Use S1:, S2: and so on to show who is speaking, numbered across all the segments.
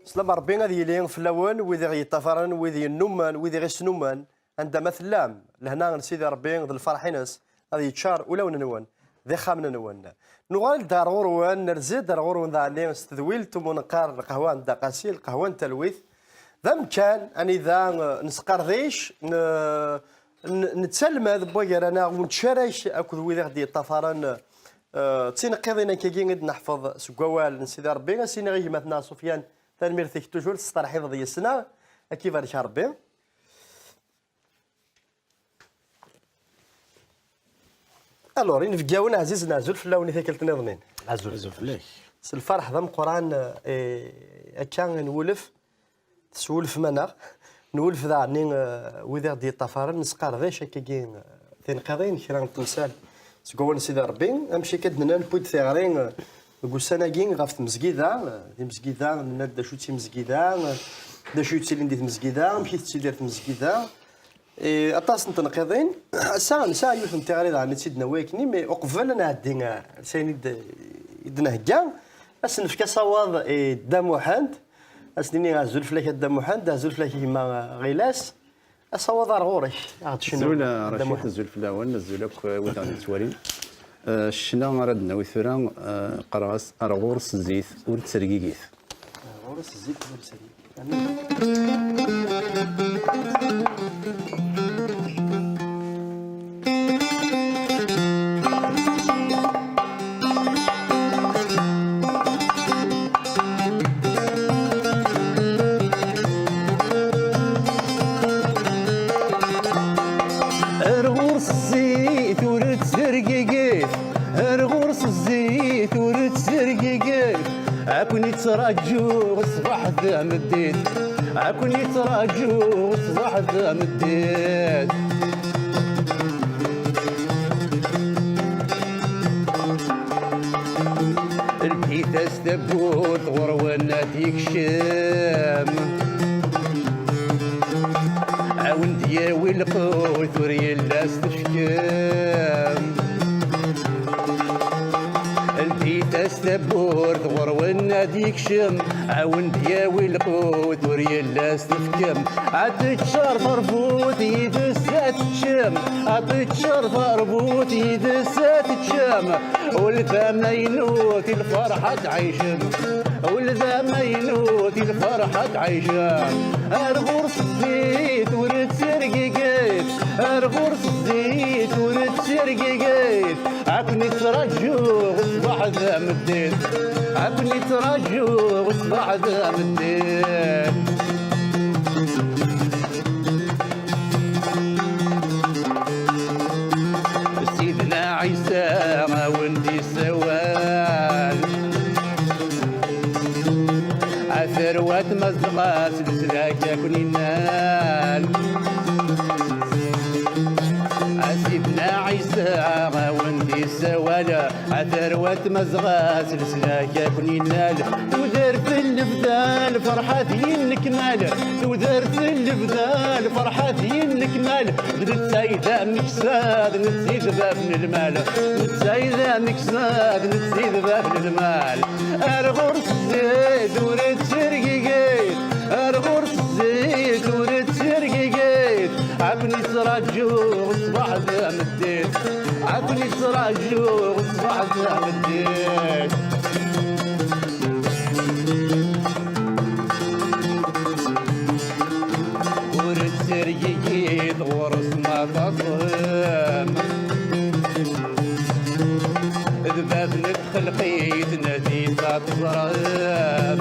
S1: سلام ربي غادي يلين في اللون ويدي غيطفرن ويدي النومان ويدي غير سنومان عندما ثلام لهنا سيدي ربي ذي الفرحينس غادي يتشار ولا ونوان ذي خامن نوان نغال دار غروان نرزيد دار غروان ذا عليه استذويل تمون نقار القهوان دا قاسيل قهوان تلويث ذا مكان اني ذا نسقر ذيش نتسلم هذا بوغير انا ونتشاريش اكو ويدي غادي يطفرن تينقيضينا كي غادي نحفظ سكوال سيدي ربي سيني غير مثلا سفيان تنميرتك توجور تسترحيض ذي السنة كيف غادي ربي الور نفقاونا عزيز نازل في اللون ثاكلت نظنين
S2: عزول فلاك
S1: الفرح ذا قران كان نولف تسولف منا نولف ذا عني وذا دي طفارن نسقار ذاش كاين تنقضين كرا التمثال سكوان سيدي ربي امشي كدنا نبود ثغرين نقول سناكين غاف مسكيده دي مسكيده ناد شو تي مسكيده دا شو تي لندي مسكيده مشيت تسيدير مسكيده اطاس نتنقضين ساعه يوث نتي غير عن سيدنا واكني مي وقفل انا عدينا سيني يدنا هكا اسنفكا صواض دا محمد اسنيني غازول فلاك دا محمد غازول فلاك كيما غيلاس اصواض رغوري عاد شنو
S2: زولا رشيد زول فلاون نزولك ودان توالين الشنا ردنا وثرا قراص ارغورس الزيت ورتسرقيقيث
S1: غورس الزيت ورتسرقيقيث
S3: عكوني تراجو الصباح ذا مديد عكوني تراجو الصباح ذا مديد الكيت استبوت غرونا ديك شام عاون دياوي القوت وريال لاس تشكام تستبور ثغرونا ديك شم عاون دياوي القوت وريال لاس تفكم عطيت شرف ربوط يدسات تشم عطيت شرف ربوط يدسات تشم ولذا ما ينوت الفرحة تعيشم ولذا ما ينوت الفرحة تعيشم الغرس الزيت ورد سرقيقيت الغرس الزيت ورد سرقيقيت عكني ترجو صباح ذا مدين عكني ترجو صباح ذا مدين سيدنا عيسى وندي سوال عثروات مزقات سلسلاك يكوني نال سيدنا عيسى وندي سوالا عثروات مزغات سلسلاك يكوني نال ودار في البدال فرحة الكمال ودار في البدال فرحة الكمال نتسايدة مكساد نتزيد باب المال نتسايدة مكساد نتزيد باب المال الغرس زيد ورد سرقيقيت الغرس زيد ورد سرقيقيت عكني تراجو صباح ذا مدين عكني تراجو صباح ذا مدين ورد سرقيقيت ورس ما تصم ذباب نتخلقيت نادي تتصرم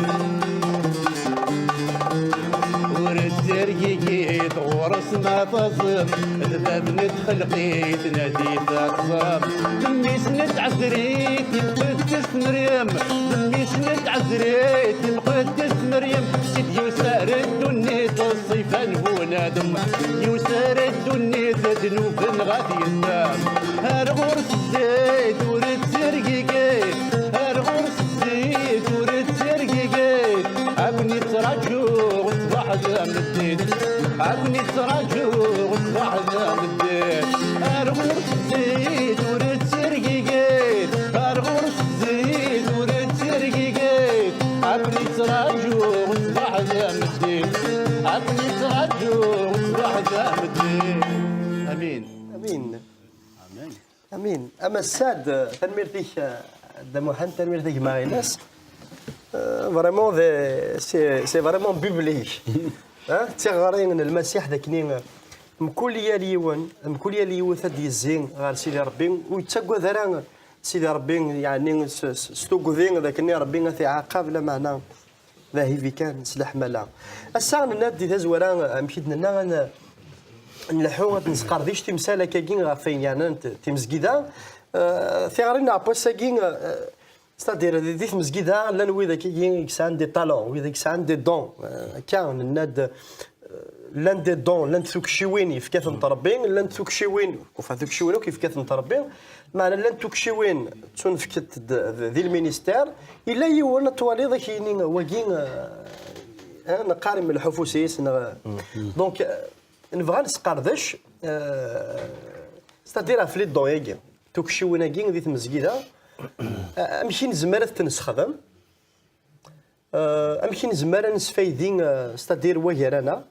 S3: ورد سرقيقيت ورس ما تصم ذباب نتخلقيت نادي تتصرم دميس نتعزريت القدس مريم دميس نتعزريت القدس مريم سيد يسار الدنيت الصيفان هو نادم يسار الدنيت ذنوب غادي يسام الغرس الزيت ورد سرقيقيت الغرس الزيت ورد سرقيقيت عكني تراجو صباح ذا مدين عكني تراجو صباح ذا مدين الغرس الزيت ورد سرقيقيت الغرس الزيت ورد سرقيقيت عكني يتراجو صباح ذا مدين عقلي يتراجو صباح ذا مدين. امين
S1: امين
S2: امين.
S1: امين. اما الساد تنميرتيك دموحن تنميرتيك ماغيناس فريمون سي فريمون بيبليك. تيغارين المسيح ذاكني مكوليا ليون مكوليا ليون ثدي الزين غير سيدي ربي ويتسقوا ذرا سيدي ربي يعني ستوكوذين ذاكني ربي غادي عاقب لا معنى ذاهي في كان سلاح ملا الساعه نادي تزورا مشيت لنا نلحو نسقر ديش تمثال كاين غافين يعني تمزكيدا ثيغرينا بوساكين ستادير ديت مزكيدا لا ويدا كاين كسان دي طالون ويدا كسان دي دون كان الناد لان دي دون لان توكشيوين في كاثن تربين لان توكشيوين وفا توكشيوين كيف كاثن تربين معنا لان توكشيوين تنفكت ذي المينيستير الا يوانا توالي ذاك كاينين واكين نقارن من الحفوسيس دونك نبغى نسقردش ستادير في لي دون ياكين توكشيوين كاين ذي المزكيده امشي نزمر تنسخدم امشي نزمر نسفايدين ستادير واغيرانا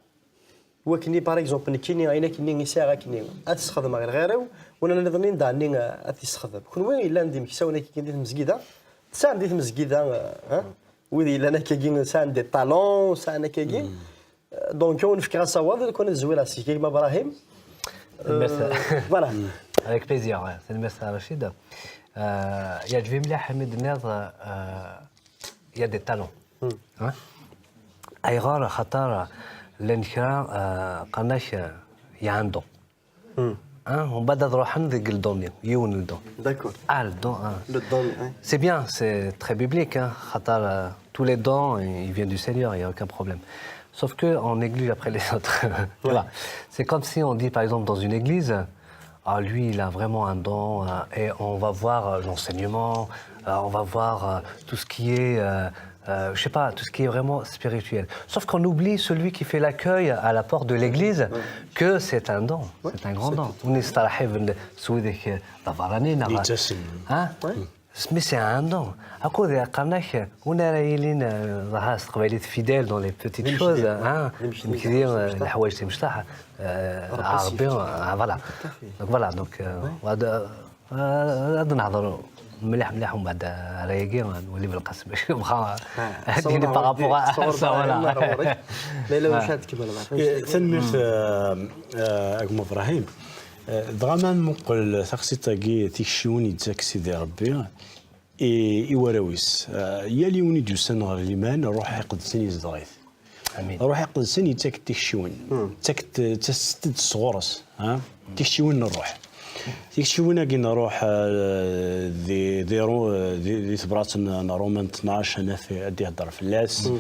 S1: وكني باغ اكزومبل كيني عينا كيني ساعه كيني تستخدم غير وانا نظني داني تستخدم كون وين الا ندي مكساونا كي ندير مسكيده ساعه ندير مسكيده ويدي الا انا كاين ساعه ندير طالون ساعه انا كاين دونك اون فكره صواب كون زويره سي كيما ابراهيم
S4: فوالا avec plaisir c'est le message Rachid يا جوي مليح حميد الناظ يا دي طالون اي غار خطر لانكرا قناش يعندو on va d'abord ذيك الدون يون الدون
S1: d'accord
S4: le don c'est bien c'est très biblique خطر tous les dons ils viennent du Seigneur il y a aucun problème sauf que on néglige après les autres voilà c'est comme si on dit par exemple dans une église ah, lui, il a vraiment un don et on va voir l'enseignement, on va voir tout ce qui est, je sais pas, tout ce qui est vraiment spirituel. Sauf qu'on oublie celui qui fait l'accueil à la porte de l'église, que c'est un don, c'est un grand don. Mais c'est un don. À cause de Karnach, on a réalisé fidèle dans les petites choses. Voilà. Donc voilà. Donc, مليح مليح ومن بعد رايقين نولي بالقسم باش نبقى هاديني بارابور
S1: فوالا لا لا واش هاد كيما
S5: تنمير اكم ابراهيم دغامان مقل ثقسيتاكي تيكشيوني تاك سيدي ربي إيواراويس يا ليوني جوسن غير ليمان روح يقدسني زدغيث
S4: امين
S5: روح يقدسني تاك تيكشيون تاك تستد صغورس تيكشيون الروح تيكشيونا كي نروح ذي ثبرات رومان 12 انا في ادي هضر في اللاس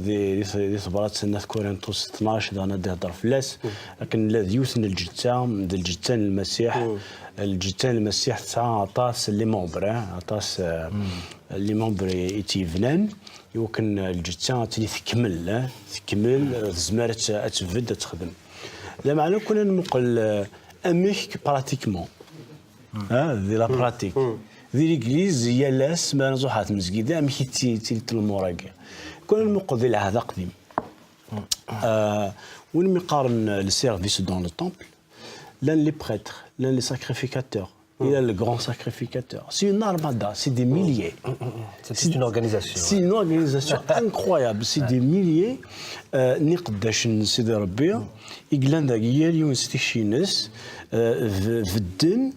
S5: ذي ثبرات في كورنثوس 12 انا ادي هضر في اللاس لكن الذي يوثن الجتان المسيح الجتان المسيح تاع عطاس لي مومبر عطاس لي مومبر يتيفنان يمكن الجتان تلي تكمل زمارة تفد تخدم لا معنى كنا نقول اميك براتيكمون دي لا براتيك دي ليغليز هي لاس ما نزوحات مسكيده اميك تي المراقي كنا نقضي العهد القديم وين مقارن السيرفيس دون لو تمبل لان لي بريتر لان لي ساكريفيكاتور il a le grand sacrificateur. C'est une armada, c'est des milliers.
S4: C'est une organisation.
S5: C'est une organisation incroyable, c'est des milliers. نقداش نسيدي ربي يقلان داك هي اليوم ستيشي ناس في الدن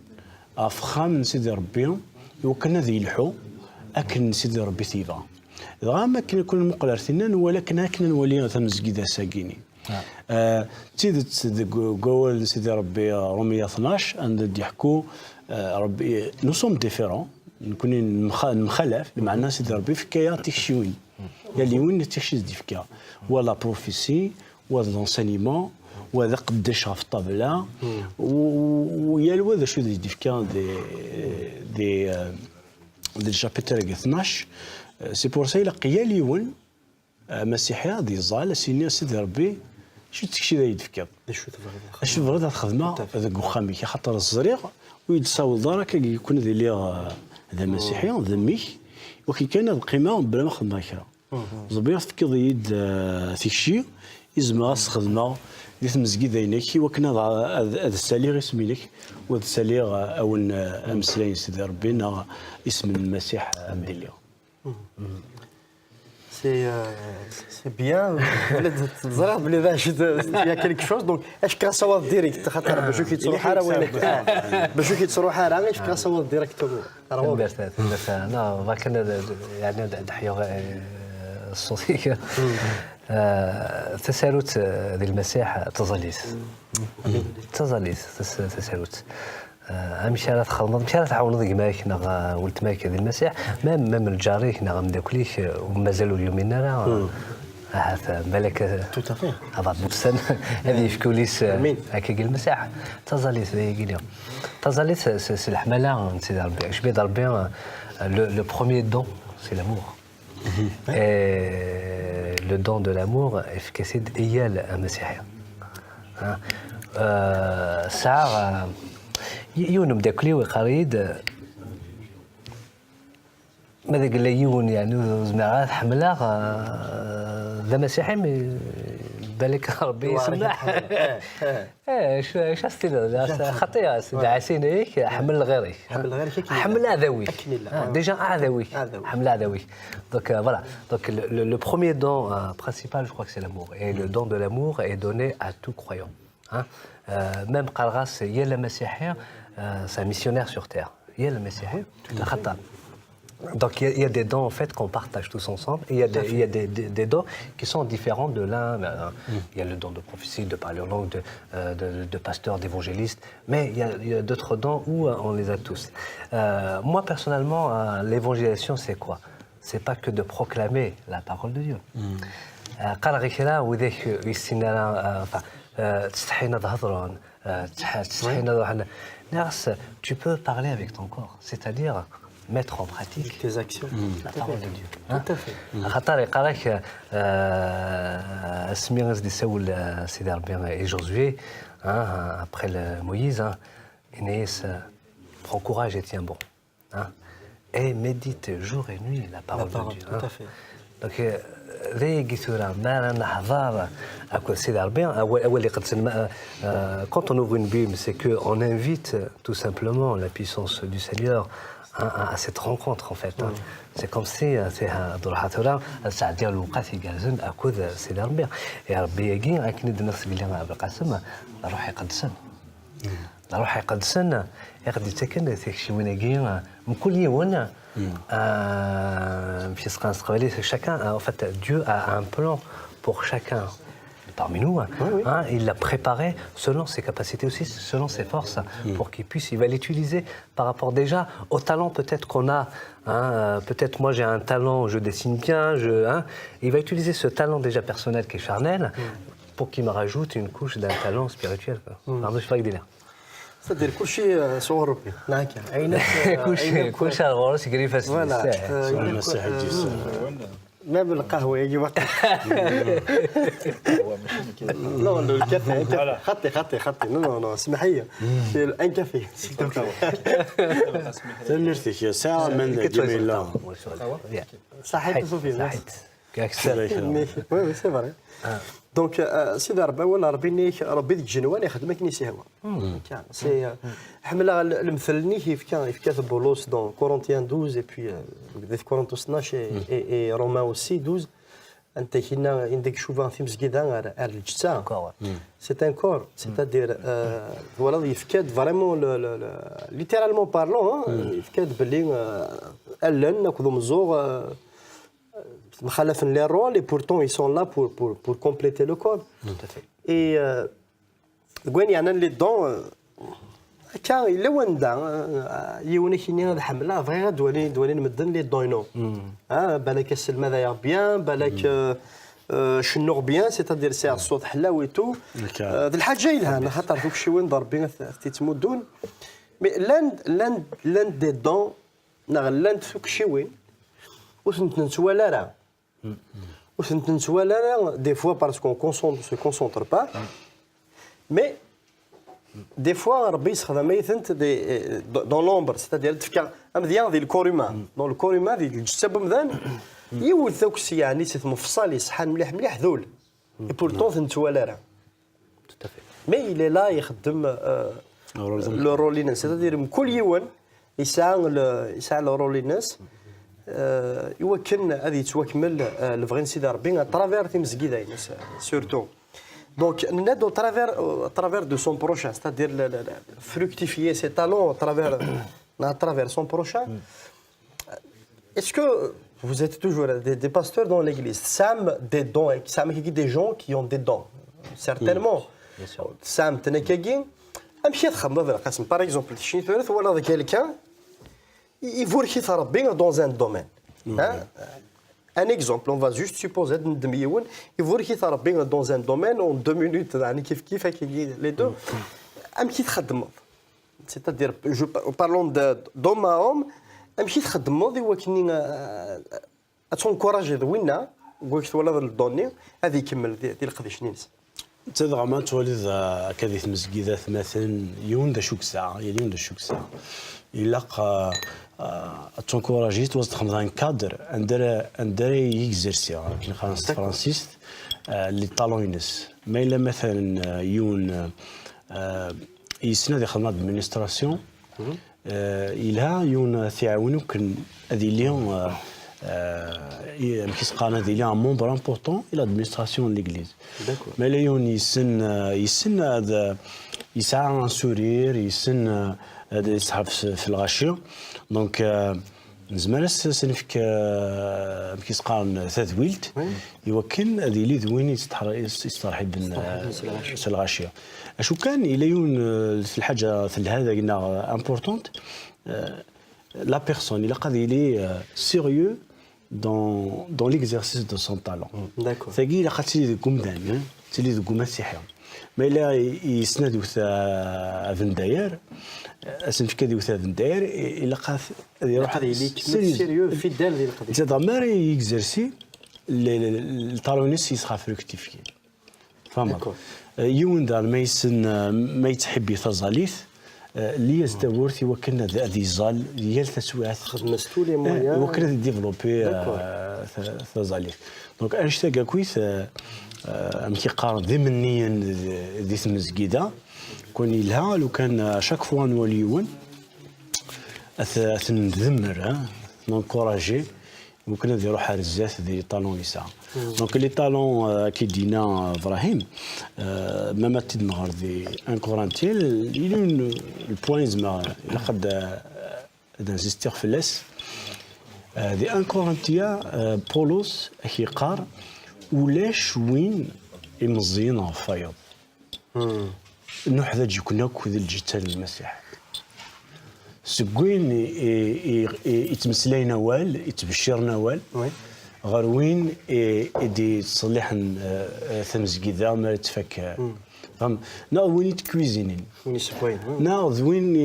S5: افخام نسيدي ربي وكنا ذي الحو اكن نسيدي ربي ثيفا دغا ما كنا كل مقلرتنا ولكن هكنا نولي تمزكيدا ساكيني تيدت قول سيدي ربي رومية 12 عند يحكوا ربي نو سوم ديفيرون نكون مخالف بمعنى سيدي ربي في كيا تيكشيوين يا اللي وين تيكشيز دي فكا ولا بروفيسي ولا لونسينيمون وهذا قداش في الطابله ويا الوذا شو دي فكا دي شابيتر 12 سي بور سا يلقى يا اليوم مسيحيه دي زال سيني سيدي ربي شو تكشي ذا يدفكا شو تبغي الخدمه هذاك وخامي خاطر الزريغ ويتصاول دارك يكون ذي لي هذا مسيحي ذا ميك وكي كان القيمه بلا ما خدمه كرا زبير تفكيض يد تيكشي إزما خدمة دي تمزقي ذينك وكنا هذا الساليغ اسمينك وهذا الساليغ أو أمسلين سيدي ربنا اسم المسيح مدليو.
S1: سي بيان بلاد تزرع بلي يا كيلك شوز دونك اش كنصوت ديريكت خاطر باش كيتصرو حاره ولا باش كيتصرو حاره اش كنصوت ديريكت
S4: انا ولكن يعني دحيا الصوتيه تسالوت ديال المسيح تزاليس تسالوت مشى راه تخدم مشى راه تعاونوا ديك ماك ولد ماك ديال المسيح ميم الجاريك مداكليك ومازالوا اليومين راه هذا بالك
S1: توتافي
S4: هذا بوسن هذه في كوليس هكا قال المسيح تزاليس هي قال تزاليس سي الحمله نسيت ربي اش بيد ربي لو بروميير دون سي لامور لو دون دو لامور افكاسيد ايال المسيحيه ساعه يون مداكلي وقريد ماذا قال لي يون يعني زعما حمله ذا مسيحي بالك ربي يسمح اش ستيل خطيه سيدي عسينيك حمل غيرك حمل عذاويك ديجا عذاويك حمل عذاويك دونك فوالا دونك لو بروميير دون برينسيبال جو كخوا سي لامور اي لو دون دو لامور est donné à tout croyant même قرغاس هي المسيحيه c'est un missionnaire sur terre هي المسيحيه خطا. Donc il y a des dons en fait qu'on partage tous ensemble et il y a des dons qui sont différents de l'un. Il y a le don de prophétie, de parler en langue, de pasteur, d'évangéliste, mais il y a d'autres dons où on les a tous. Moi personnellement, l'évangélisation c'est quoi? C'est pas que de proclamer la parole de Dieu. قال وذاك يستنى تستحينا تهضرون تستحينا tu peux parler avec ton corps, c'est-à-dire mettre en pratique
S1: tes actions,
S4: la parole de Dieu.
S1: Tout à fait.
S4: خاطر يقراك سمير دي سول سيدي ربي et Josué après le Moïse Inès prend courage et tiens bon et médite jour et nuit la parole de Dieu.
S1: Tout à fait.
S4: Donc quand on ouvre une Bible, c'est qu'on invite tout simplement la puissance du Seigneur à cette rencontre en fait. C'est comme si c'est ça dire le قاسي جالسين أكود سيد ربي يا ربي يجي أكيد الناس اللي أنا بالقسم روح يقدسن روح يقدسن يقدر يتكلم شي وين يجي من كل يوم chacun en fait Dieu a un plan pour chacun parmi nous. Il l'a préparé selon ses capacités aussi, selon ses forces, pour qu'il puisse, il va l'utiliser par rapport déjà au talent peut-être qu'on a. Peut-être moi j'ai un talent, je dessine bien, il va utiliser ce talent déjà personnel qui est charnel pour qu'il me rajoute une couche d'un talent spirituel. Pardon, je sais pas que
S1: c'est-à-dire كل شيء صور ربي معك عينك
S4: كل شيء الغرس يقري فاس
S5: المسيح الجيس
S1: ما بالقهوه يجي وقت لا الكافي خطي نو اسمح لي ان كافي
S5: تمرتك يا ساعه من جميله
S1: صحيت صوفي وي سي فري دونك سيدي ربي ولا ربي ديك الجنوان يخدم كنيسه هو كان سي حمله المثل ني كاتب بولس دون كورنتيان 12 اي بي في كورنتوس 12 اي روما اوسي 12 انت كنا عندك شوفان في مسجد على الجثه سي ان كور سيتادير فوالا يفكاد فريمون ليترالمون بارلون يفكاد باللي الن ناخذوا مزوغ مخالف les rôles et pourtant ils sont là pour compléter le corps. Tout à fait. Et وين يعني اللي دون كان الا وندا يوني كيني هذا حمله بغي دوالي نمدن لي دوينو بالك السلم هذا بيان بالك شنو بيان سيتادير ساعه الصوت حلاوي تو هذه الحاجه جايه لها خاطر دوك شي وين ضربين تيتمدون مي لاند دي دون لاند فوك شي وين وسنتنسوا لا وسنتنسوا لا des fois parce qu'on se concentre pas mais des fois ربي يستخدم ميثنت dans l'ombre c'est-à-dire تفكر مزيان ديال الكور هيومان دون الكور هيومان ديال الجسد مزيان يولد ذوك يعني سيت مفصل يصحان مليح مليح ذول اي بورتون نتوالا راه مي إلا لا يخدم لو رولينس سيتادير كل يوم يسعى لو رولينس يمكن هذه يتواكمل الفغين سيدي ربي اترافير تيمزكيدا ينس سورتو دونك نادو ترافير دو سون بروشان سيتادير fructifier ses talents à travers son prochain. Est-ce que vous êtes toujours des pasteurs dans l'église, Sam des dons, Sam des gens qui ont des dons, certainement.
S4: Bien sûr.
S1: Sam tenekagin, par exemple, quelqu'un, il veut qu'il bien dans un domaine. Un exemple, on va juste supposer il veut qu'il bien dans un domaine en 2 minutes, les deux, un petit traitement. C'est-à-dire, parlons d'homme à homme, أمشي تخدمو وكني تنكوراجي دوينا قلت ولا الدوني هذه يكمل ديال القضيه نينس
S5: تذكر ما تولد كذي مسجدات مثلا يون دا شوك ساعه يون دا شوك ساعه الا تنكوراجي توسط خمسان كادر اندر يكزرسي كي خلاص فرانسيس لي طالونينس ما الا مثلا يون يسند يخدم ادمينستراسيون إلها يون ثيعاونو كن هذه اليوم كيسقان هذه اليوم ممبر امبورطون الى ادمينستراسيون ليغليز ما لا يون يسن هذا يسعى ان سورير يسن هذا يسحب في الغاشيه دونك زمان سنفك كيسقان ثاثويلت يوكن هذه اللي ذوين يسترحي بن الغاشيه اشو كان الى يون في الحاجه في هذا قلنا امبورطونت لا بيرسون الى قد لي سيريو dans l'exercice de son talent.
S1: D'accord.
S5: ثقي الى قد تلي قمدان تلي قوم مسيحيه ما الا يسند وثا فنداير اسن في كذي وثا فنداير الى قد يروح
S1: هذه اللي سيريو في دال ديال القضيه
S5: زاد ما يكزرسي الطالونيس يسخا فركتيفي فهمت يون دار ما يتحب يتزاليث اللي يستورث وكنا ذي زال ديال تسويات
S1: خدمه ستولي مويا
S5: وكنا ديفلوبي تزاليث دونك انشتا كويس امكي قارن ضمنيا ذي المسجده كون لها لو كان شاك فوا نوليون نذمر نكوراجي ممكن نديرو روح رزاف دي طالون يسعى دونك لي طالون كي دينا ابراهيم ماما تيد نهار دي ان كورانتيل يلون البوين زعما لقد نزيستير في لاس دي ان كورانتيا بولوس كيقار ولاش وين يمزين الفيض نوح ذا جيكونا كذا الجتال المسيح سكوين يتمسلاي نوال يتبشر نوال غروين يدي تصلح ثمزكيدا ما تفك ناض وين يتكويزينين
S1: وين يسكوين
S5: ناض وين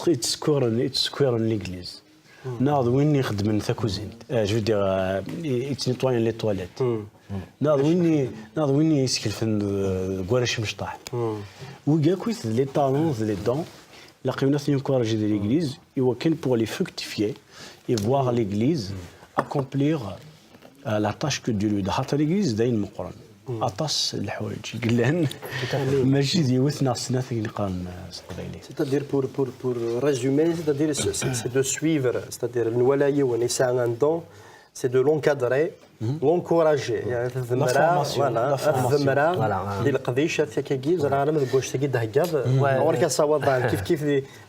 S5: يتسكورن ليغليز ناض وين يخدم ثاكوزين جو دير يتنيطوين لي تواليت ناض وين يسكن في كواراش مشطاح وكا كويس لي طالون لي دون la communauté encouragée de l'Église, et pour les fructifier et voir l'Église accomplir la tâche que Dieu lui donne. l'Église داين مقرن أطاس الحوايج قلنا ماشي ديوثنا السنة اللي قام استقبالي.
S1: C'est-à-dire pour résumer, c'est-à-dire c'est de suivre, c'est-à-dire الولاية ونساء عندهم, c'est de l'encadrer, l'encourager. يعني الذمرة الذمرة ديال القضية تاكي زرا انا ما تقولش تاكي دهكا ورك صواب كيف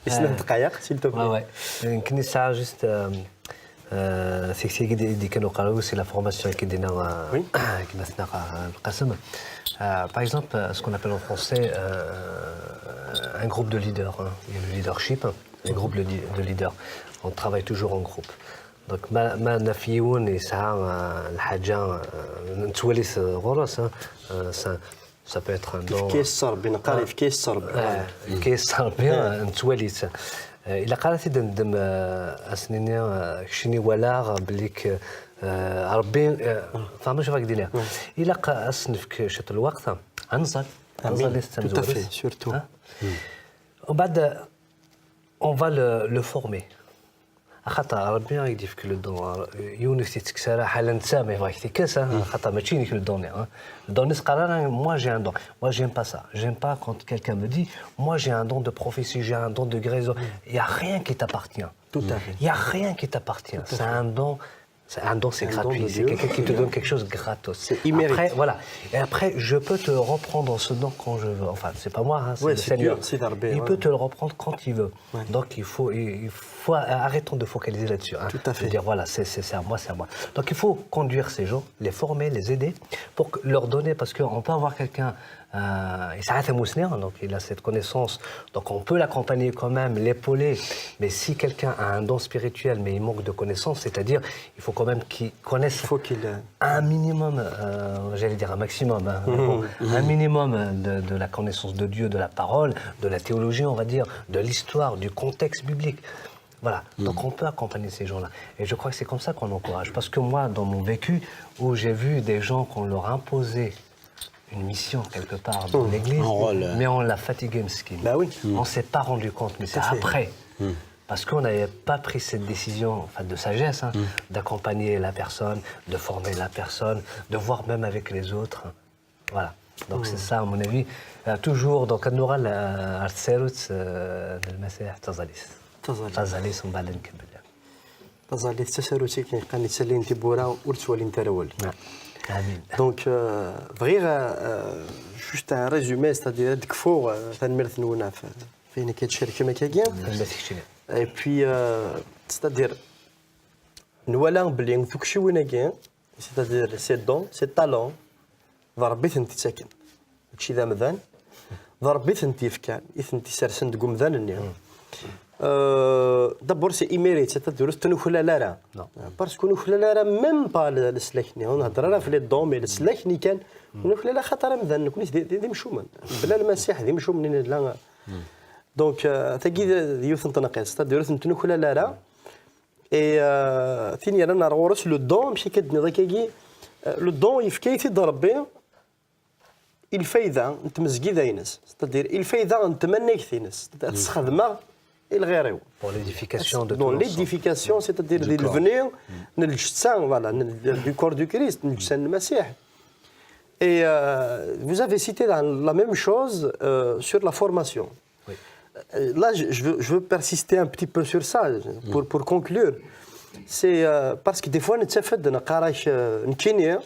S1: يسند دقائق سيل تو
S4: وي يمكن الساعه جوست سيكسي اللي كانوا قالوا سي لا فورماسيون اللي كدينا كما سناق القسم par exemple ce qu'on appelle en français un groupe de leaders il y a le leadership un groupe de leaders on travaille toujours en groupe donc ما نفيون يسعى الحاجه نتوليس غرس ça peut être un don
S1: كيس صربي نقاري في كيس صربي
S4: كيس صربي نتوليس الا قالت ندم اسنيني شني ولا بليك ربي فاهمه شنو راك دير الا قاسنفك شت الوقت انزل
S1: tout surtout
S4: وبعد on va le former خاطر ربي يدير في كل دون يونس تكسر حالا نتسامح فاك تكس خاطر ماشي كل دون دون قرار moi j'ai un don moi j'aime pas ça j'aime pas quand quelqu'un me dit moi j'ai un don de prophétie j'ai un don de guérison il y a rien qui t'appartient
S1: Tout à fait.
S4: il y a rien qui t'appartient c'est un don. C'est gratuit,
S1: de
S4: c'est
S1: Dieu.
S4: quelqu'un qui te donne quelque chose gratos.
S1: C'est immérite.
S4: Après, voilà. Et après, je peux te reprendre ce don quand je veux. Enfin, c'est pas moi, hein, c'est
S1: Ouais,
S4: le
S1: c'est
S4: Seigneur.
S1: Dieu, c'est Darbé,
S4: Il
S1: ouais.
S4: peut te le reprendre quand il veut. Donc, il faut arrêtons de focaliser là-dessus. Hein.
S1: Tout à fait.
S4: De dire, voilà, c'est à moi, c'est à moi. Donc, il faut conduire ces gens, les former, les aider, pour leur donner, parce qu'on peut avoir quelqu'un, il s'arrête à Mousner, donc il a cette connaissance, donc on peut l'accompagner quand même, l'épauler. Mais si quelqu'un a un don spirituel, mais il manque de connaissances, c'est-à-dire, il faut quand même qu'il connaisse
S1: Il faut qu'il...
S4: un minimum, j'allais dire un maximum, hein, bon, un minimum de la connaissance de Dieu, de la parole, de la théologie, on va dire, de l'histoire, du contexte biblique. Voilà, donc on peut accompagner ces gens-là. Et je crois que c'est comme ça qu'on encourage. Parce que moi, dans mon vécu, où j'ai vu des gens qu'on leur imposait une mission quelque part dans l'église, mais on l'a fatigué, Mskin.
S1: Bah oui.
S4: On ne s'est pas rendu compte, mais c'est après. Parce qu'on n'avait pas pris cette décision, enfin de sagesse, hein, d'accompagner la personne, de former la personne, de voir même avec les autres. Voilà. Donc c'est ça, à mon avis. Toujours, donc, on aura la Tserut de Masih Tazalis. Tazalis, on va l'encaber.
S1: تظل التساروتي كان يتسلي انت بورا ورتولي انت الاول.
S4: Amin.
S1: دونك بغير جوست ان ريزومي ستادير هذيك فوق تنمرت نونا فين كيتشارك كما كاين اي بي ستادير نوالا بلي دوك شي وين كاين ستادير سي دون سي تالون ضربيت انت ساكن داكشي ذا مذان ضربيت انت فكان انت سرسن تقوم مذان النيم d'abord c'est immérite c'est-à-dire que nous خلا لا parce que nous خلا لا même pas السلاكني نهضر راه في لي دون مي السلاكني كان nous خلا لا خاطر مذن نكون دي مشومن بلا المسيح دي مشومن لا دونك تاكي يوث نتنقص c'est-à-dire que nous خلا لا اي ثاني رانا غورس لو دون ماشي كدني ضكاكي لو دون يفكايتي ضربي الفايده نتمزكي داينس c'est-à-dire الفايده نتمنى كثينس تستخدمها الغيرو
S4: Pour l'édification de
S1: dans
S4: tout
S1: l'édification c'est-à-dire de devenir الجسد voilà du corps du Christ الجسد المسيح. Et vous avez cité la même chose sur la formation.
S4: Oui.
S1: Là je veux persister un petit peu sur ça pour conclure. C'est parce que des fois نتفد نقراش نكينيا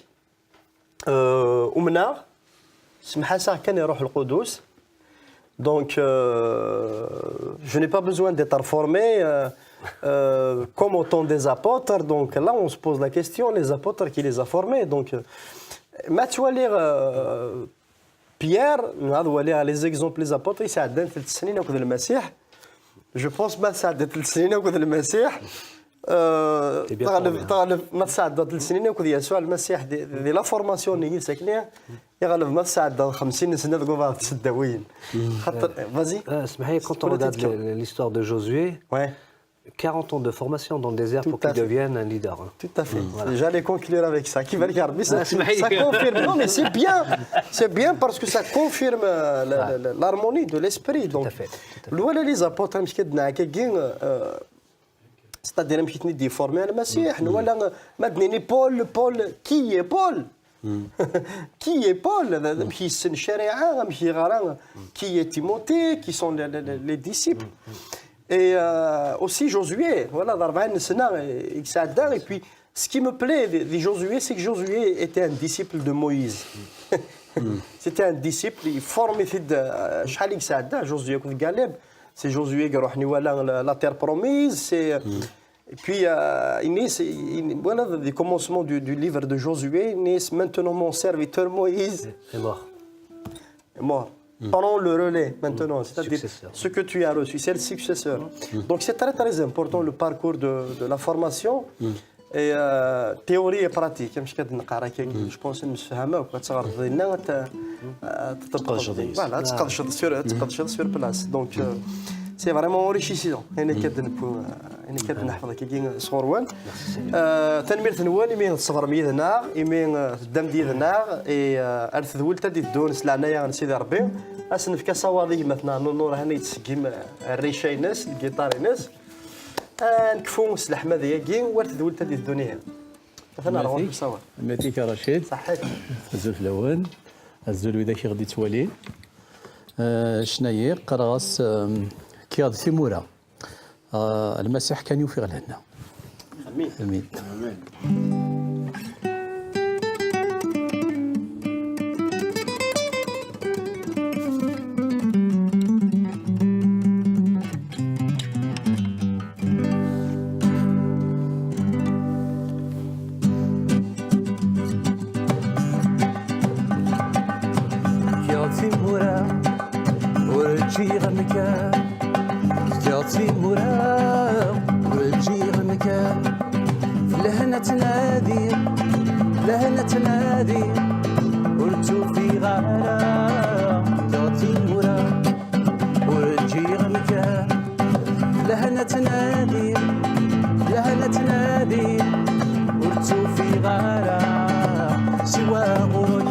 S1: ومنا سمح ساعه كان يروح القدوس. Donc, je n'ai pas besoin d'être formé comme au temps des apôtres. Donc là, on se pose la question, les apôtres qui les a formés. Donc, tu vas lire Pierre, on va lire les exemples des apôtres. Il s'est adapté le Seigneur au côté du Messie. Je pense que ça a adapté le Seigneur au côté du Messie. ما تساعد السنين وكذا يسوع المسيح دي لا فورماسيون اللي ساكنين يغلب ما تساعد 50 سنه تقول بعض السداويين خاطر فازي
S4: اسمح لي quand on regarde l'histoire de Josué 40 ans de formation dans le désert pour qu'il devienne un leader.
S1: Tout à fait. J'allais conclure avec ça. Qui va le garder ça confirme. Non, mais c'est bien. C'est bien parce que ça confirme l'harmonie de l'esprit. Donc, les apôtres, c'est-à-dire que nous sommes formés à le Messie. Nous sommes Paul. Qui est Paul? Qui est Paul? Qui est Timothée? Qui sont les disciples? Et aussi Josué. Voilà, et puis, ce qui me plaît de Josué, c'est que Josué était un disciple de Moïse. C'était un disciple, il formait Josué Galeb. C'est Josué qui a la terre promise. Et puis, voilà le commencement du livre de Josué. Maintenant, mon serviteur Moïse
S4: est mort.
S1: Prends le relais maintenant. C'est-à-dire ce que tu as reçu, c'est le successeur. Donc, c'est très très important le parcours de la formation. Et théorie et pratique. Je pense que nous sommes sur place. Donc, c'est vraiment enrichissant. تنمير ثنوان يمين الصغر ميدنا يمين الدم ديالنا الثدول تدي دونس لعنايا نسيدي ربي اسن في كصوالي مثلا نور هنا يتسقيم الريشاي ناس الجيتار ناس نكفو سلاح ماذا ياكي ورث دولت هذه الدنيا مثلا روح نصور
S2: ماتيك رشيد
S1: صحيت
S2: الزول في الاول الزول وذا كي غادي توالي شناهي قراص كي غادي ثموره المسيح كان يوفي لنا
S1: امين
S2: امين
S3: لهنا تنادي قلت في غارة تعطي مرا ورجي غمكان لهنا تنادي قلت في غارة سوى غروي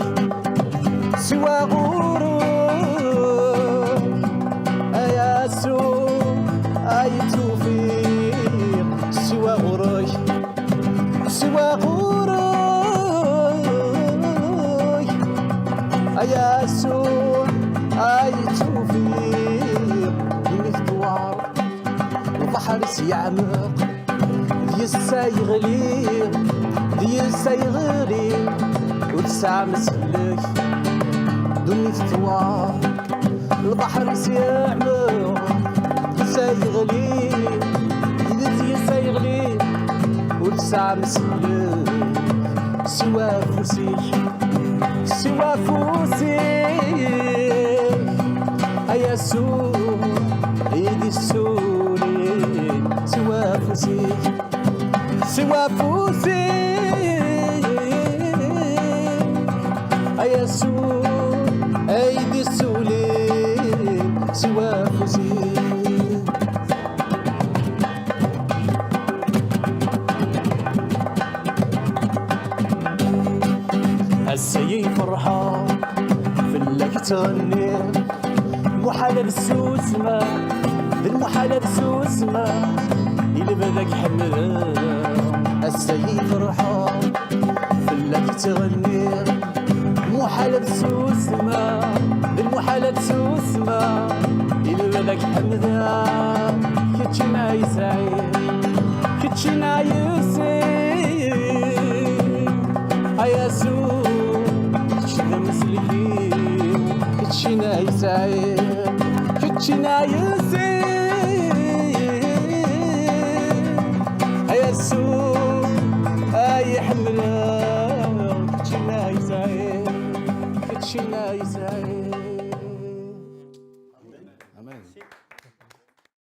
S3: يا سوء أي توفيق سوى غروي يا سوء أي توفيق المثوار البحر سيعمق دي السيغلي وتسع مسلك دنيا ثوار البحر سيعمق دي السيغلي وتسع مسلك سوى فوسي يا سوء ايدي السوري سوى فوسي يا سوء ايدي السوري سوى فوسي السيي فرحة في اللك تغني محالة بالسوسمة اللي بدك حمل السيي فرحة في اللك تغني محالة بالسوسمة اللي بدك حمدها كتشنا يسعيد كتشنا يا سوء كتشنا يا سوء أي حملة كتشنا يسعيد.